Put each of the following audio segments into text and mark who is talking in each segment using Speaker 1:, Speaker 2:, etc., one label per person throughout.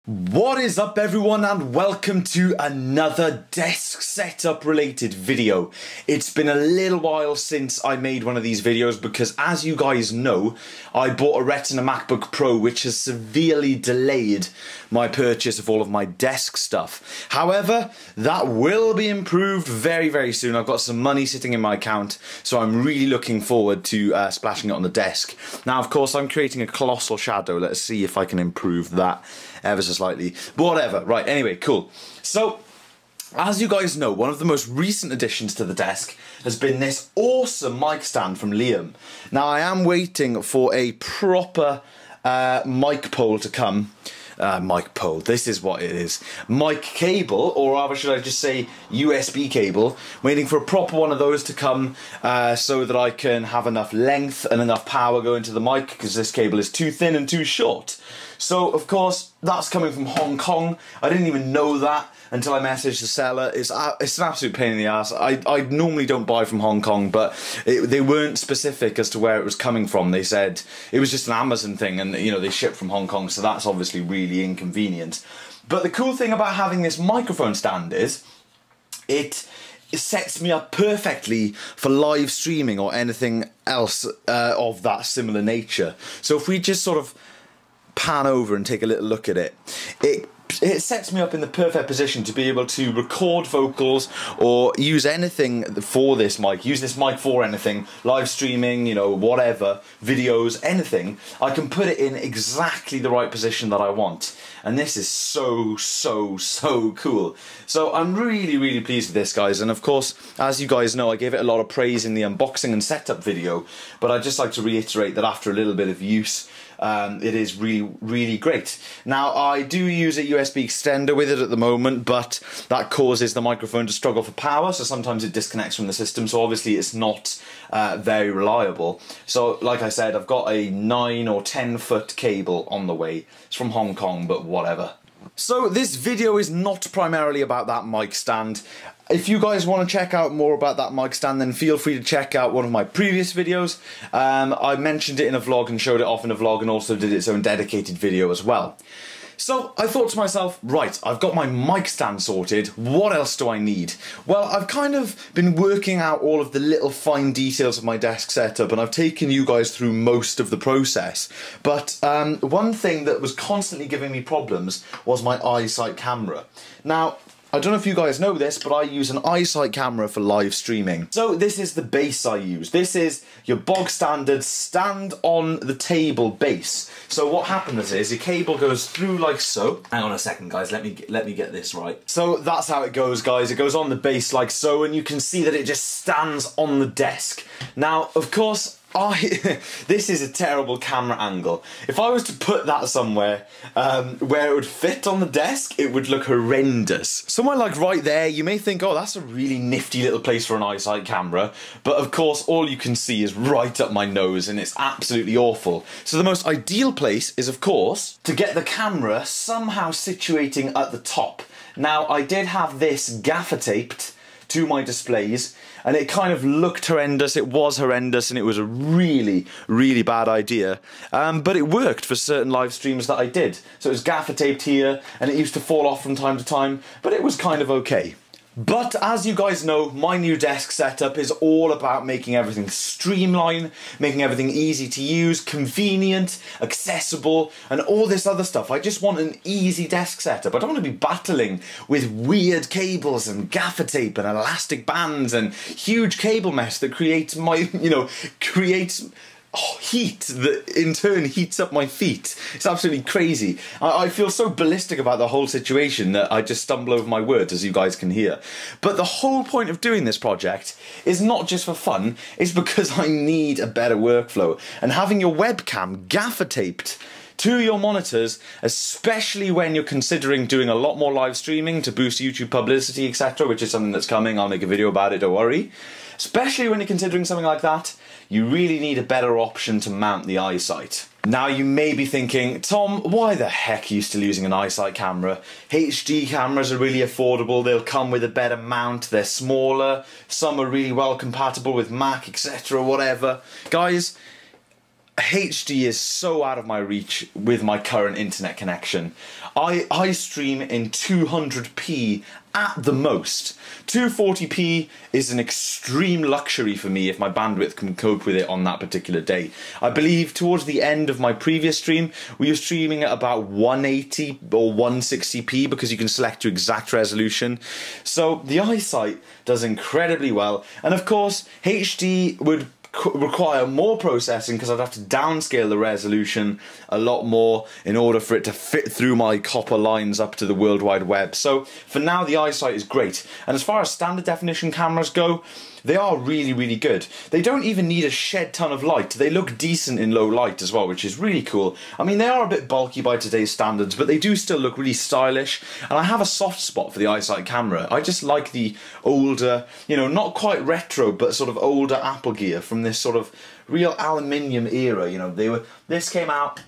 Speaker 1: What is up everyone, and welcome to another desk setup related video. It's been a little while since I made one of these videos because, as you guys know, I bought a Retina MacBook Pro which has severely delayed my purchase of all of my desk stuff. However, that will be improved very soon. I've got some money sitting in my account, so I'm really looking forward to splashing it on the desk. Now, of course, I'm creating a colossal shadow. Let's see if I can improve that ever so slightly. But whatever. Right, anyway, cool. So, as you guys know, one of the most recent additions to the desk has been this awesome mic stand from Liam. Now, I am waiting for a proper mic pole to come. Mic pole, this is what it is. Mic cable, or rather should I just say USB cable. Waiting for a proper one of those to come so that I can have enough length and enough power going to the mic, because this cable is too thin and too short. So, of course, that's coming from Hong Kong. I didn't even know that until I messaged the seller. It's an absolute pain in the ass. I normally don't buy from Hong Kong, but they weren't specific as to where it was coming from. They said it was just an Amazon thing, and you know, they ship from Hong Kong, so that's obviously really inconvenient. But the cool thing about having this microphone stand is it sets me up perfectly for live streaming or anything else of that similar nature. So if we just sort of pan over and take a little look at it, it sets me up in the perfect position to be able to record vocals or use anything for this mic. Use this mic for anything, live streaming, you know, whatever, videos, anything. I can put it in exactly the right position that I want. And this is so cool. So I'm really pleased with this, guys. And of course, as you guys know, I gave it a lot of praise in the unboxing and setup video, but I'd just like to reiterate that after a little bit of use, it is really great. Now, I do use a USB extender with it at the moment, but that causes the microphone to struggle for power, so sometimes it disconnects from the system, so obviously it's not very reliable. So, like I said, I've got a 9 or 10 foot cable on the way. It's from Hong Kong, but whatever. So this video is not primarily about that mic stand. If you guys want to check out more about that mic stand, then feel free to check out one of my previous videos. I mentioned it in a vlog and showed it off in a vlog, and also did its own dedicated video as well. So I thought to myself, right, I've got my mic stand sorted, what else do I need? Well, I've kind of been working out all of the little fine details of my desk setup, and I've taken you guys through most of the process. But one thing that was constantly giving me problems was my iSight camera. Now, I don't know if you guys know this, but I use an iSight camera for live streaming. So this is the base I use. This is your bog standard stand on the table base. So what happens is your cable goes through like so. Hang on a second, guys. Let me get this right. So that's how it goes, guys. It goes on the base like so, and you can see that it just stands on the desk. Now, of course, this is a terrible camera angle. If I was to put that somewhere where it would fit on the desk, it would look horrendous. Somewhere like right there, you may think, oh, that's a really nifty little place for an iSight camera, but of course all you can see is right up my nose, and it's absolutely awful. So the most ideal place is, of course, to get the camera somehow situating at the top. Now, I did have this gaffer taped to my displays, and it kind of looked horrendous. It was horrendous, and it was a really bad idea, but it worked for certain live streams that I did. So it was gaffer taped here, and it used to fall off from time to time, but it was kind of okay. But as you guys know, my new desk setup is all about making everything streamlined, making everything easy to use, convenient, accessible, and all this other stuff. I just want an easy desk setup. I don't want to be battling with weird cables and gaffer tape and elastic bands and huge cable mesh that creates heat that in turn heats up my feet. It's absolutely crazy. I feel so ballistic about the whole situation that I just stumble over my words, as you guys can hear. But the whole point of doing this project is not just for fun, it's because I need a better workflow. And having your webcam gaffer taped to your monitors, especially when you're considering doing a lot more live streaming to boost YouTube publicity, etc., which is something that's coming. I'll make a video about it, don't worry. Especially when you're considering something like that, you really need a better option to mount the iSight. Now, you may be thinking, Tom, why the heck are you still using an iSight camera? HD cameras are really affordable, they'll come with a better mount, they're smaller, some are really well compatible with Mac, etc., whatever. Guys, HD is so out of my reach with my current internet connection. I stream in 200p at the most. 240p is an extreme luxury for me if my bandwidth can cope with it on that particular day. I believe towards the end of my previous stream, we were streaming at about 180 or 160p because you can select your exact resolution. So the iSight does incredibly well. And of course, HD would require more processing because I'd have to downscale the resolution a lot more in order for it to fit through my copper lines up to the World Wide Web. So for now, the iSight is great. And as far as standard definition cameras go, they are really, really good. They don't even need a shed ton of light. They look decent in low light as well, which is really cool. I mean, they are a bit bulky by today's standards, but they do still look really stylish. And I have a soft spot for the iSight camera. I just like the older, you know, not quite retro, but sort of older Apple gear from this sort of real aluminium era. You know, this came out,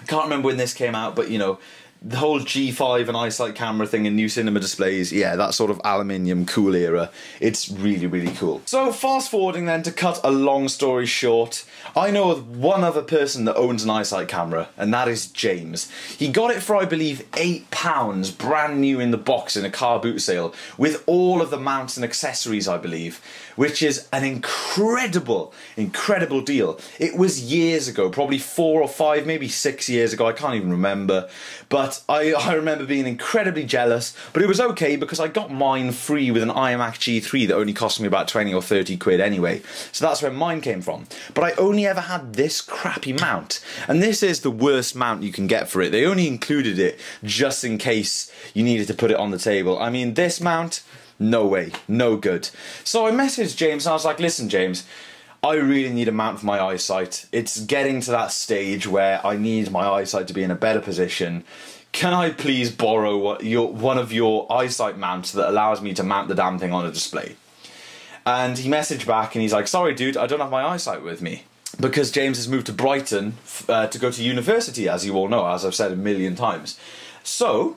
Speaker 1: I can't remember when this came out, but you know, the whole G5 and iSight camera thing and new cinema displays, yeah, that sort of aluminium cool era, it's really, really cool. So fast forwarding then, to cut a long story short, I know of one other person that owns an iSight camera, and that is James. He got it for, I believe, £8, brand new in the box in a car boot sale, with all of the mounts and accessories, I believe, which is an incredible, incredible deal. It was years ago, probably 4 or 5, maybe 6 years ago, I can't even remember, but I remember being incredibly jealous, but it was okay because I got mine free with an iMac G3 that only cost me about 20 or 30 quid anyway, so that's where mine came from. But I only ever had this crappy mount, and this is the worst mount you can get for it. They only included it just in case you needed to put it on the table. I mean, this mount, no way, no good. So I messaged James and I was like, listen James, I really need a mount for my iSight. It's getting to that stage where I need my iSight to be in a better position. Can I please borrow one of your iSight mounts that allows me to mount the damn thing on a display? And he messaged back and he's like, sorry dude, I don't have my iSight with me. Because James has moved to Brighton to go to university, as you all know, as I've said a million times. So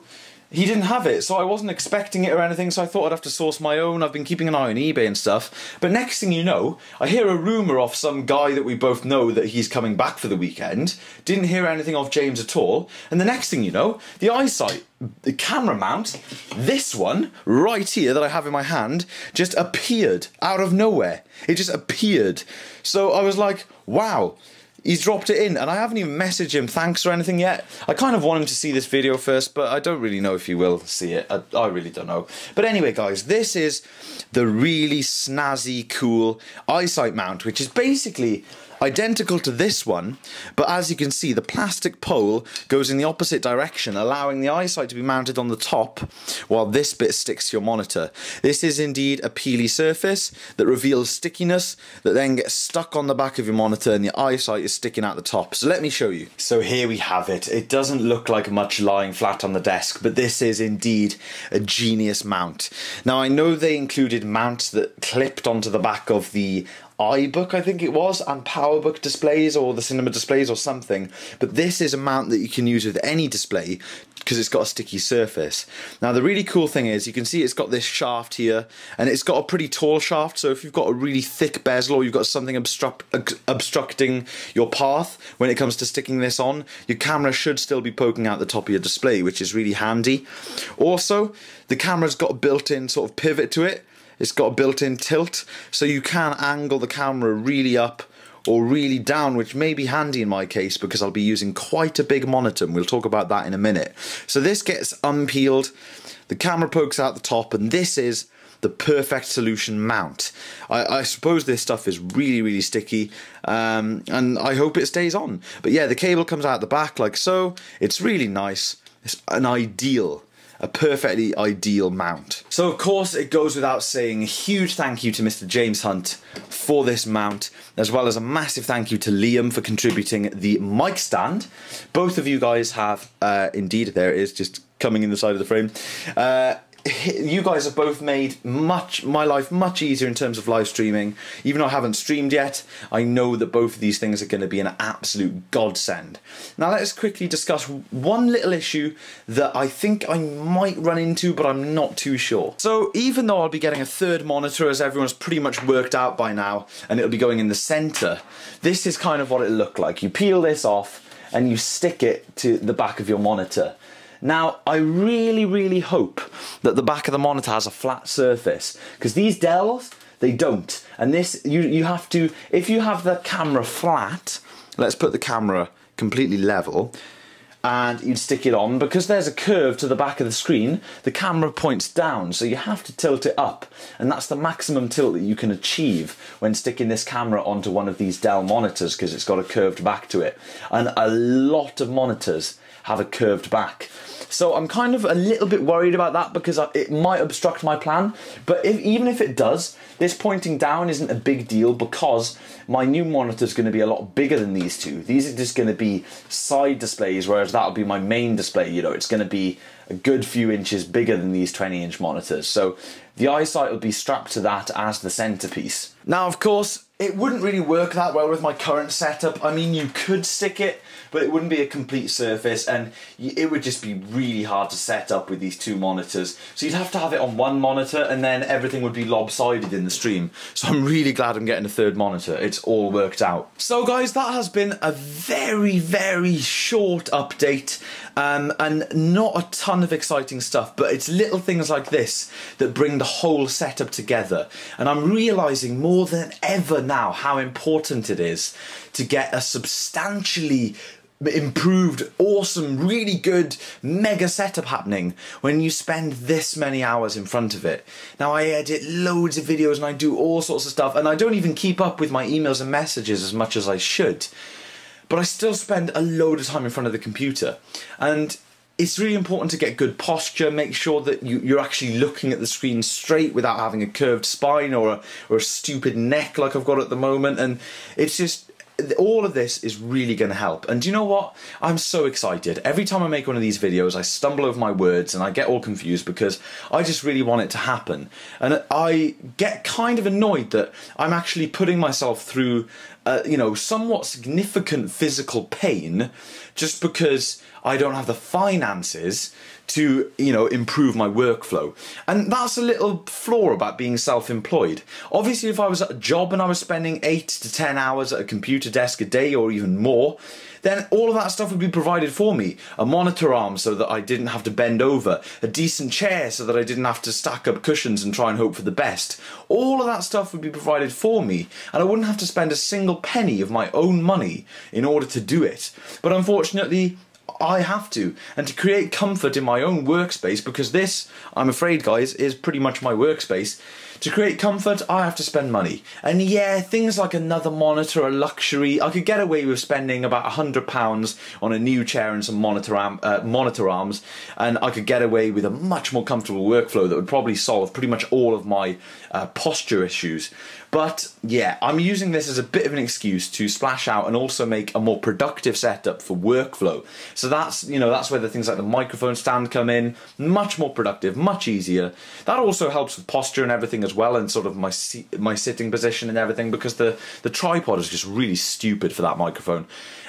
Speaker 1: he didn't have it, so I wasn't expecting it or anything, so I thought I'd have to source my own. I've been keeping an eye on eBay and stuff. But next thing you know, I hear a rumour off some guy that we both know that he's coming back for the weekend. Didn't hear anything of James at all. And the next thing you know, the iSight, the camera mount, this one, right here that I have in my hand, just appeared out of nowhere. It just appeared. So I was like, wow. He's dropped it in, and I haven't even messaged him thanks or anything yet. I kind of want him to see this video first, but I don't really know if he will see it. I really don't know. But anyway, guys, this is the really snazzy, cool iSight mount, which is basically identical to this one, but as you can see, the plastic pole goes in the opposite direction, allowing the iSight to be mounted on the top, while this bit sticks to your monitor. This is indeed a peely surface that reveals stickiness that then gets stuck on the back of your monitor, and the iSight is sticking out the top. So let me show you. So here we have it. It doesn't look like much lying flat on the desk, but this is indeed a genius mount. Now, I know they included mounts that clipped onto the back of the iBook, I think it was, and PowerBook displays, or the cinema displays or something, but this is a mount that you can use with any display because it's got a sticky surface. Now the really cool thing is, you can see it's got this shaft here, and it's got a pretty tall shaft, so if you've got a really thick bezel or you've got something obstructing your path when it comes to sticking this on, your camera should still be poking out the top of your display, which is really handy. Also, the camera's got a built-in sort of pivot to it. It's got a built-in tilt, so you can angle the camera really up or really down, which may be handy in my case because I'll be using quite a big monitor, and we'll talk about that in a minute. So this gets unpeeled, the camera pokes out the top, and this is the perfect solution mount. I suppose this stuff is really, really sticky, and I hope it stays on. But yeah, the cable comes out the back like so. It's really nice. It's a perfectly ideal mount. So of course it goes without saying, a huge thank you to Mr. James Hunt for this mount, as well as a massive thank you to Liam for contributing the mic stand. Both of you guys have, indeed, there it is, just coming in the side of the frame. you guys have both made my life much easier in terms of live streaming. Even though I haven't streamed yet, I know that both of these things are going to be an absolute godsend. Now let's quickly discuss one little issue that I think I might run into, but I'm not too sure. So even though I'll be getting a third monitor, as everyone's pretty much worked out by now, and it'll be going in the center, this is kind of what it'll look like. You peel this off and you stick it to the back of your monitor. Now, I really hope that the back of the monitor has a flat surface, because these Dells, they don't. And this, you have to, if you have the camera flat, let's put the camera completely level, and you'd stick it on, because there's a curve to the back of the screen, the camera points down, so you have to tilt it up, and that's the maximum tilt that you can achieve when sticking this camera onto one of these Dell monitors, because it's got a curved back to it. And a lot of monitors have a curved back. So I'm kind of a little bit worried about that, because it might obstruct my plan. But even if it does, this pointing down isn't a big deal, because my new monitor is going to be a lot bigger than these two. These are just going to be side displays, whereas that'll be my main display. You know, it's going to be a good few inches bigger than these 20-inch monitors. So the iSight will be strapped to that as the centerpiece. Now, of course, it wouldn't really work that well with my current setup. I mean, you could stick it, but it wouldn't be a complete surface, and it would just be really hard to set up with these two monitors. So you'd have to have it on one monitor, and then everything would be lopsided in the stream. So I'm really glad I'm getting a third monitor. It's all worked out. So guys, that has been a very short update, and not a ton of exciting stuff, but it's little things like this that bring the whole setup together. And I'm realizing more than ever now how important it is to get a substantially improved, awesome, really good mega setup happening when you spend this many hours in front of it. Now, I edit loads of videos and I do all sorts of stuff, and I don't even keep up with my emails and messages as much as I should, but I still spend a load of time in front of the computer. And it's really important to get good posture, make sure that you're actually looking at the screen straight without having a curved spine or a stupid neck like I've got at the moment. And it's just, all of this is really going to help. And do you know what? I'm so excited. Every time I make one of these videos, I stumble over my words and I get all confused, because I just really want it to happen. And I get kind of annoyed that I'm actually putting myself through you know, somewhat significant physical pain just because I don't have the finances to, you know, improve my workflow. And that's a little flaw about being self-employed. Obviously, if I was at a job and I was spending 8 to 10 hours at a computer desk a day or even more, then all of that stuff would be provided for me. A monitor arm so that I didn't have to bend over, a decent chair so that I didn't have to stack up cushions and try and hope for the best. All of that stuff would be provided for me, and I wouldn't have to spend a single penny of my own money in order to do it. But unfortunately, I have to, and to create comfort in my own workspace, because this, I'm afraid guys, is pretty much my workspace. To create comfort, I have to spend money. And yeah, things like another monitor are luxury. I could get away with spending about £100 on a new chair and some monitor arms, and I could get away with a much more comfortable workflow that would probably solve pretty much all of my posture issues. But yeah, I'm using this as a bit of an excuse to splash out and also make a more productive setup for workflow. So that's, you know, that's where the things like the microphone stand come in. Much more productive, much easier. That also helps with posture and everything as well, and sort of my sitting position and everything, because the tripod is just really stupid for that microphone.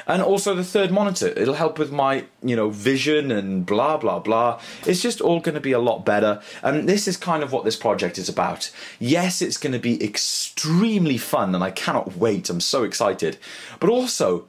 Speaker 1: And also the third monitor, it'll help with my, you know, vision and blah blah blah. It's just all going to be a lot better, and this is kind of what this project is about. Yes, it's going to be extremely fun and I cannot wait, I'm so excited. But also,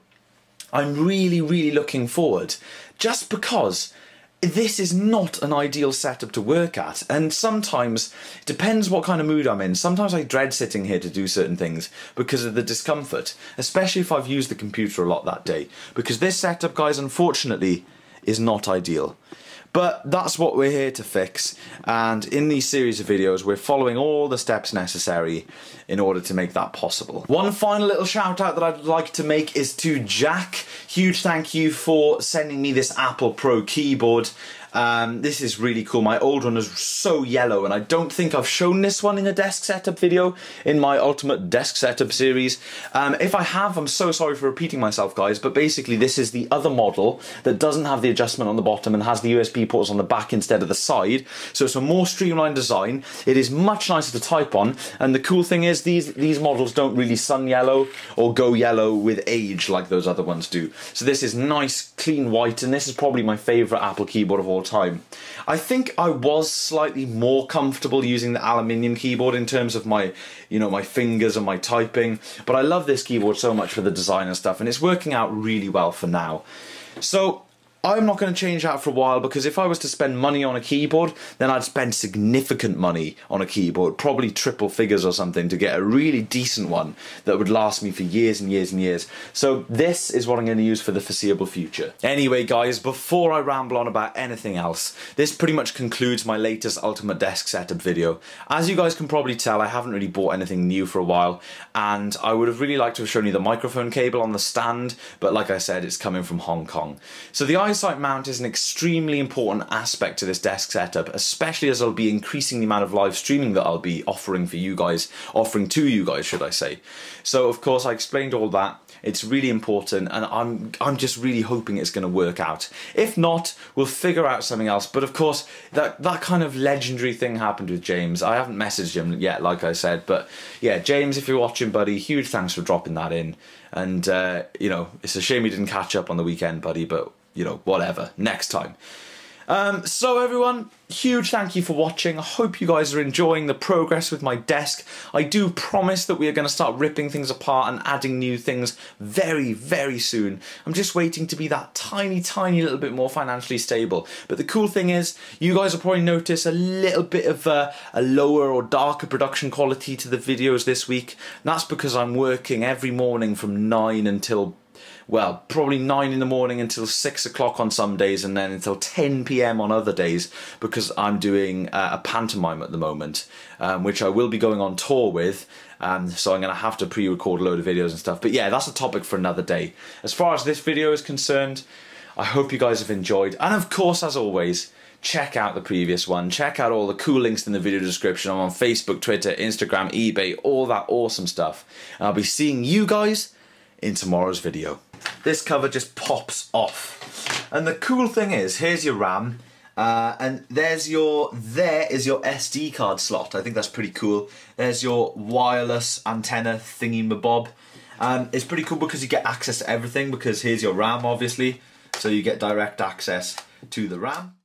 Speaker 1: I'm really looking forward, just because this is not an ideal setup to work at, and sometimes it depends what kind of mood I'm in. Sometimes I dread sitting here to do certain things because of the discomfort, especially if I've used the computer a lot that day, because this setup, guys, unfortunately is not ideal. But that's what we're here to fix, and in these series of videos we're following all the steps necessary in order to make that possible. One final little shout out that I'd like to make is to Jack. Huge thank you for sending me this Apple Pro keyboard. This is really cool. My old one is so yellow, and I don't think I've shown this one in a desk setup video in my ultimate desk setup series. If I have, I'm so sorry for repeating myself, guys, but basically this is the other model that doesn't have the adjustment on the bottom and has the USB ports on the back instead of the side. So it's a more streamlined design. It is much nicer to type on, and the cool thing is these models don't really sun yellow or go yellow with age like those other ones do. So this is nice, clean white, and this is probably my favourite Apple keyboard of all time. I think I was slightly more comfortable using the aluminium keyboard in terms of my, you know, my fingers and my typing, but I love this keyboard so much for the design and stuff, and it's working out really well for now. So I'm not going to change that for a while, because if I was to spend money on a keyboard, then I'd spend significant money on a keyboard, probably triple figures or something, to get a really decent one that would last me for years and years and years. So this is what I'm going to use for the foreseeable future. Anyway, guys, before I ramble on about anything else, this pretty much concludes my latest Ultimate Desk Setup video. As you guys can probably tell, I haven't really bought anything new for a while, and I would have really liked to have shown you the microphone cable on the stand, but like I said, it's coming from Hong Kong. So the iSight mount is an extremely important aspect to this desk setup, especially as I'll be increasing the amount of live streaming that I'll be offering to you guys, should I say. So of course I explained all that. It's really important, and I'm just really hoping it's going to work out. If not, we'll figure out something else. But of course, that kind of legendary thing happened with James. I haven't messaged him yet, like I said, but yeah, James, if you're watching, buddy, huge thanks for dropping that in. And you know, it's a shame we didn't catch up on the weekend, buddy, but you know, whatever, next time. So everyone, huge thank you for watching. I hope you guys are enjoying the progress with my desk. I do promise that we are going to start ripping things apart and adding new things very, very soon. I'm just waiting to be that tiny little bit more financially stable. But the cool thing is, you guys will probably notice a little bit of a lower or darker production quality to the videos this week. And that's because I'm working every morning from 9 until, well, probably 9 in the morning until 6 o'clock on some days, and then until 10 PM on other days, because I'm doing a pantomime at the moment, which I will be going on tour with, so I'm going to have to pre-record a load of videos and stuff. But yeah, that's a topic for another day. As far as this video is concerned, I hope you guys have enjoyed, and of course, as always, check out the previous one. Check out all the cool links in the video description. I'm on Facebook, Twitter, Instagram, eBay, all that awesome stuff. And I'll be seeing you guys in tomorrow's video. This cover just pops off, and the cool thing is, here's your RAM, and there is your SD card slot. I think that's pretty cool. There's your wireless antenna thingy mabob. It's pretty cool because you get access to everything, because here's your RAM, obviously, so you get direct access to the RAM.